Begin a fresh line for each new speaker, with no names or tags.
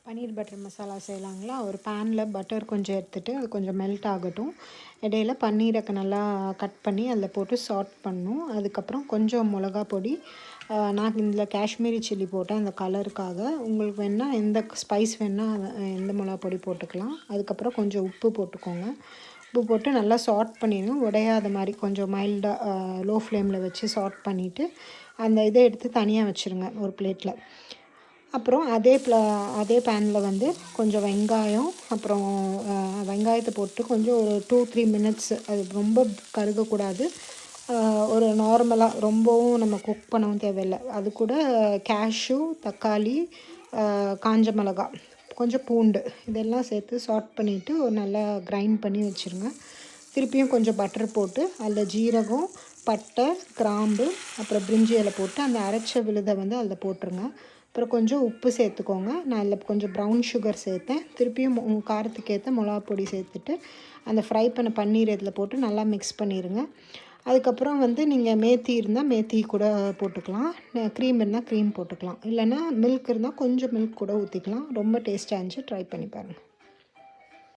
பன்னீர் butter masala செய்யலாங்களா. ஒரு பேனில் butter கொஞ்சம் எடுத்துகிட்டு அது கொஞ்சம் மெல்ட் ஆகட்டும். இடையில பன்னீரை நல்லா கட் பண்ணி அதில் போட்டு சாட் பண்ணணும். அதுக்கப்புறம் கொஞ்சம் மிளகா பொடி, நான் இதில் காஷ்மீரி சில்லி போட்டேன் அந்த கலருக்காக. உங்களுக்கு வேணால் எந்த ஸ்பைஸ் வேணால் எந்த மிளகா பொடி போட்டுக்கலாம். அதுக்கப்புறம் கொஞ்சம் உப்பு போட்டுக்கோங்க. உப்பு போட்டு நல்லா சாட் பண்ணிடுங்க. உடையாத மாதிரி கொஞ்சம் மைல்டாக லோ ஃப்ளேமில் வச்சு சாட் பண்ணிவிட்டு அந்த இதை எடுத்து தனியாக வச்சுருங்க ஒரு பிளேட்டில். அப்புறம் அதே பேனில் கொஞ்சம் வெங்காயம், அப்புறம் வெங்காயத்தை போட்டு கொஞ்சம் ஒரு 2-3 மினிட்ஸ், அது ரொம்ப கருகக்கூடாது. ஒரு நார்மலாக ரொம்பவும் நம்ம குக் பண்ணவும் தேவையில்லை. அது கூட கேஷ்யூ, தக்காளி, காஞ்ச மிளகா, கொஞ்சம் பூண்டு இதெல்லாம் சேர்த்து சாட் பண்ணிவிட்டு ஒரு நல்லா கிரைண்ட் பண்ணி வச்சுருங்க. திருப்பியும் கொஞ்சம் பட்டர் போட்டு அதில் ஜீரகம், பட்டை, கிராம்பு, அப்புறம் பிரிஞ்சி இலை போட்டு அந்த அரைச்ச விழுதை அதில் போட்டுருங்க. அப்புறம் கொஞ்சம் உப்பு சேர்த்துக்கோங்க. நான் அதில் கொஞ்சம் ப்ரௌன் சுகர் சேர்த்தேன். திருப்பியும் உங்கள் காரத்துக்கு ஏற்ற மிளகா பொடி சேர்த்துட்டு அந்த ஃப்ரை பண்ண பன்னீர் இதில் போட்டு நல்லா மிக்ஸ் பண்ணிடுங்க. அதுக்கப்புறம் நீங்கள் மேத்தி இருந்தால் மேத்தி கூட போட்டுக்கலாம். க்ரீம் இருந்தால் க்ரீம் போட்டுக்கலாம். இல்லைன்னா மில்க் இருந்தால் கொஞ்சம் மில்க் கூட ஊற்றிக்கலாம். ரொம்ப டேஸ்ட்டாக இருந்துச்சு. ட்ரை பண்ணி பாருங்கள்.